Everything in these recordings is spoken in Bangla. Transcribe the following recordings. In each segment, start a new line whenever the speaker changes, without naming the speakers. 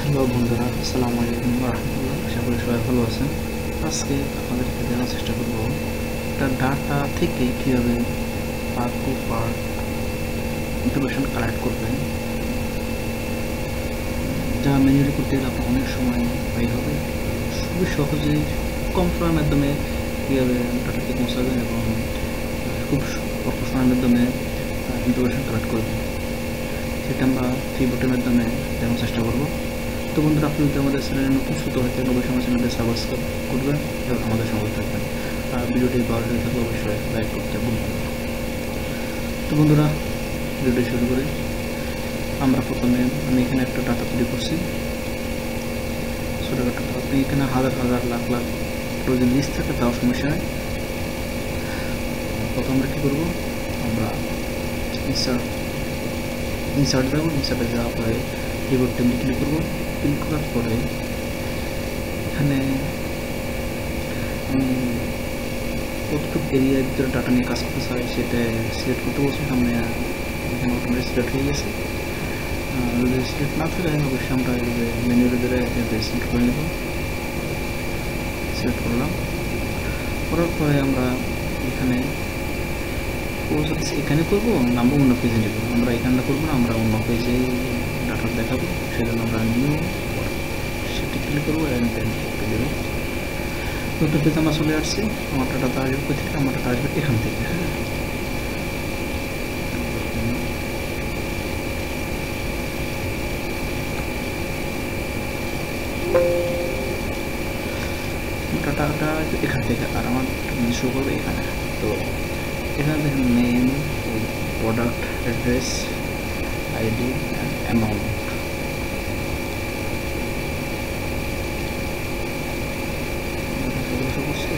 হ্যালো বন্ধুরা, আসসালামু আলাইকুম ওয়া রাহমাতুল্লাহ। আশা করি সবাই ভালো আছেন। আজকে আপনাদেরকে জানার চেষ্টা করব একটা ডাটা থেকে কীভাবে part to part information collect করবেন, যা ম্যানুয়ালি করতে গেলে আপনার অনেক সময় ব্যয় হবে। খুবই সহজে কম সময়ের মাধ্যমে কীভাবে ডাটাকে পৌঁছাবেন এবং খুব অল্প সময়ের মাধ্যমে ইনফরমেশন কালেক্ট করবেন, সেটা আমরা কিবোর্ডের মাধ্যমে দেখানোর চেষ্টা করব। তো বন্ধুরা, আপনি যদি আমাদের চ্যানেলে নতুন শ্রোতা হয়ে থাকেন অবশ্যই আমার চ্যানেলটি সাবস্ক্রাইব করবেন এবং আমাদের সঙ্গে থাকবেন। আর ভিডিওটি ভালো লেগে থাকলে অবশ্যই লাইক করতে ভুলবেন না। তো বন্ধুরা, ভিডিওটি শুরু করি। আমি এখানে একটা ডাটা তৈরি করছি, ছোটোখাটো। আপনি এখানে হাজার হাজার লাখ লাখ যদি লিস্ট থাকে তাও সমস্যা নেই। প্রথম আমরা কী করবো, আমরা ইনসার্ট যাবো। ইনসার্টে যাওয়ার পরে কিবোর্ড টেবিলে ক্লিক করবো। ক্লিক করার পরে এখানে আমি কতটুকু এরিয়ার ভিতরে ডাটা নিয়ে কাজ করতে চাই সেটা সিলেক্ট করতে বলছি। সামনে এখানে অটোমেটিক সিলেক্ট হয়ে গেছে। যদি সিলেক্ট না থাকে অবশ্যই আমরা মেনুর ধরে সিলেক্ট করে নেব। সিলেক্ট করলাম, করার পরে আমরা এখানে করবো নামবো অন্য পেজে নেব। আমরা এখানটা করবো না, আমরা অন্য পেজে ডাটা দেখাবো। সেজন্য আমরা নিউ সেটি ক্লিক করবো, দেবো। নতুন পেজ আমরা চলে আসছি। আমার ডাটা আসবে কোথা থেকে? আমার ডাটা আসবে এখান থেকে। ডাটাটা এখান থেকে, আর আমার শো করবে এখানে। তো এখানে দেখেন name, product, address, ID and amount. Show করছে।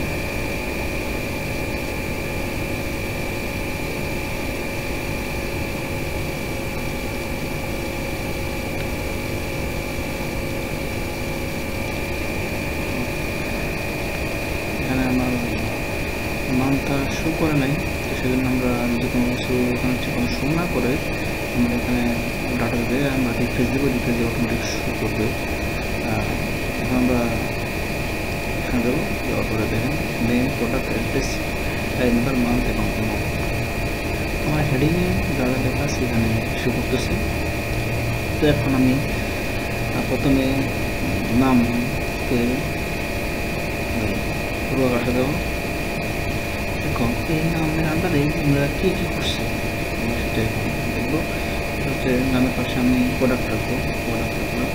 এখানে আমার মানটা শো করে নাই, তো সেজন্য আমরা যদি কোনো কিছু এখানে কোনো শো না করে আমরা এখানে ডাটা দিয়ে আমরা রিফ্রেশ দেবো। রিফ্রেশ দিয়ে অটোমেটিক শো করবে। এখন আমরা এখানে দেবো, দেওয়ার পরে দেখেন name, product, address, number, month এবং অ্যামাউন্ট। আমার হেডিংয়ে যা যা লেখা আছে এখানে শো করতেছে। তো এখন আমি প্রথমে নামকে পুরো আকাশে দেবো। এখন এই নামের আন্ডারে আমরা কী কী করছি সেটা এখন দেখবো। হচ্ছে নামের পাশে আমি প্রোডাক্ট রাখবো। প্রোডাক্ট রাখলাম,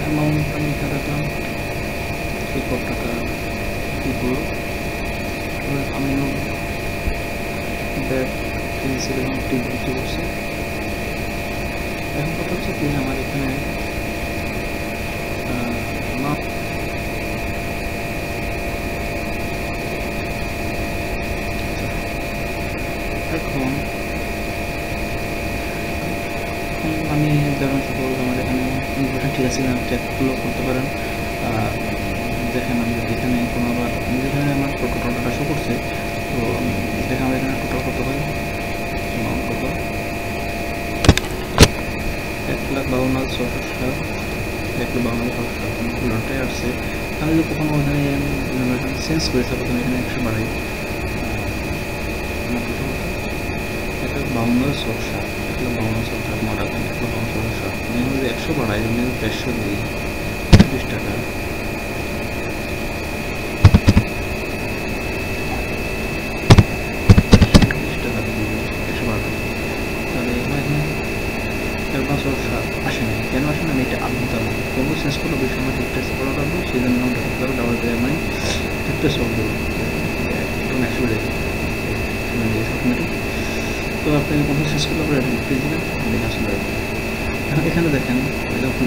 অ্যামাউন্ট আমি এখানে রাখলাম কত টাকা, কী করবো আমি ব্যাগ, পেন্সিল এবং টিপ বিক্রি করছি। এখন কথা হচ্ছে কি, আমার এখানে মাপ এখন আমি যেমন সাপোজ আমার এখানে ইনফরমেশন ঠিক আছে কিনা চেকগুলো করতে পারেন। দেখেন আমি এখানে কোনো আবার যেখানে আমার টোটাল ডাটা শো করছে, তো দেখেন আমার এখানে টোটাল কত হয়, অ্যামাউন্ট কত 1,52,600, 1,52,600 ডাটাই আসছে। আমি যদি কখনো ওখানে চেঞ্জ করি, তারপর আমি এখানে 100 বাড়াই, 1,52,600, 1,52,600 মনে রাখবেন। 1,52,600 আমি যদি 100 বাড়াই, আমি 150 দিই, 20 টাকা। আসে না কেন? আসে না, আমি এটা আপনি তো কোনো চেঞ্জ করলে বেশি সময় রিপ্লেস করা লাগবে। সেই জন্য আমরা করতে হবে ডাবল দিয়ে আমি রিপ্লেস করে দেবো। একদম 100 রেখে অটোমেটিক। তো আপনি কোনো চেঞ্জ করলে আপনার রিপ্লেস দেবেন, দেখে আসলে এখানে দেখেন যখন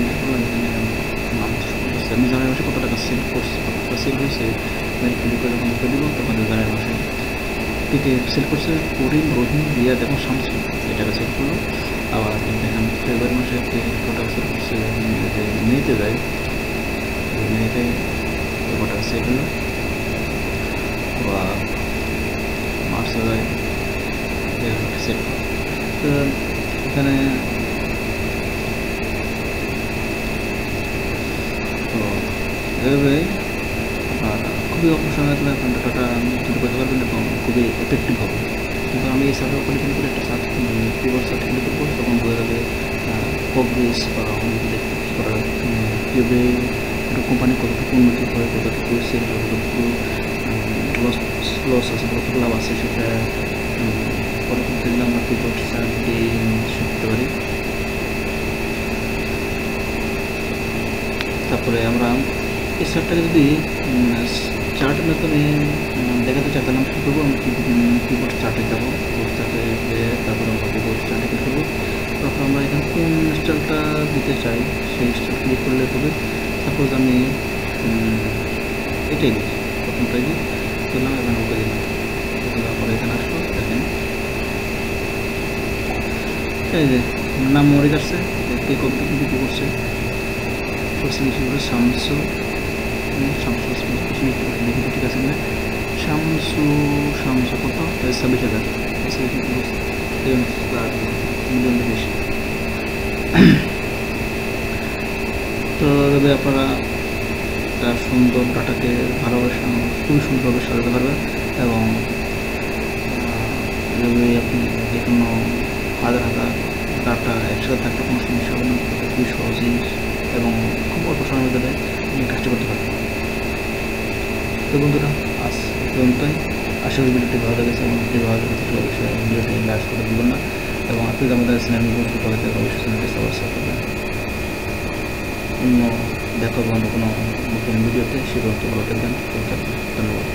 আমি জানুয়ারি মাসে কত টাকা সেল করছি, কত টাকা সেল হয়েছে, আমি ক্লিক করে যখন মুখে দিব তখন জানুয়ারি মাসে থেকে সেল করছে করিম, রহিম, রিয়াদ এবং শামসু, এই টাকা সেল করলো। আবার দেখেন ফেব্রুয়ারি মাসে কত টাকা সেল করছে, মেতে যায়, মেতে কত টাকা সেল হলো। আবার মার্চে যায় সেল। তো এখানে এভাবে খুবই অল্প সময় আপনার ডাটাটা তৈরি করতে পারবেন এবং খুবই এফেক্টিভ হবে। কিন্তু আমি এই সার্ভার পরিচালনা করে একটা কিবোর্ড সার্চ করবো, তখন হয়ে যাবে প্রোগ্রেস বা অনেক কী করা কীভাবে একটা কোম্পানি কতটুকু উন্নতি করে, কতটুকু সেল হয়, কতটুকু লস আছে, কতটুকু লাভ আছে, সেটা পরবর্তীতে আমরা কিবোর্ড সার্চ দিয়ে শিখতে পারি। তারপরে আমরা এই চার্টটাকে যদি চার্টের মাধ্যমে দেখাতে চাই, তাহলে আমরা কী করবো, আমরা কিবোর্ড চার্টে যাবো, কিবোর্ড চার্টে গিয়ে তারপরে আমরা কিবোর্ড চার্টে ক্লিক করবো। তারপর আমরা এখানে কোন স্টাইলটা দিতে চাই সেই স্টাইল ক্লিক করলে হবে। সাপোজ আমি এটাই দিই, প্রথমটাই দিই, দিলাম, এখানে ওকে দিলাম, তারপরে এখানে আসবো, দেখেন এই যে নাম মরে যাচ্ছে, কে কপি করছে বেশি করে শামসু দেখি ঠিক আছে না, শামসু কত 26,000 মিলিয়ন বেশি। তো এভাবে আপনারা একটা সুন্দর ডাটাকে ভালোভাবে খুবই সুন্দরভাবে সাজাতে পারবেন এবং এভাবে আপনি যে কোনো হাজার হাজার ডাটা একসাথে থাকলে কোনো সমস্যা হবে না, খুবই সহজেই এবং খুব অল্প সময়ের মধ্যে আপনি কাজটা করতে পারবেন। তো বন্ধুরা আজ পর্যন্তই, আশা করি ভিডিওটি ভালো লেগেছে এবং ভিডিও ভালো লেগে থাকলে অবশ্যই ভিডিওটি লাইক করতে ভুলবেন না এবং আপনি আমাদের চ্যানেল করে থাকলে অবশ্যই চ্যানেলটি সাবস্ক্রাইব করবেন। অন্য দেখা অন্য কোনো নতুন ভিডিওতে সে পর্যন্ত ভালো থাকবেন। ধন্যবাদ।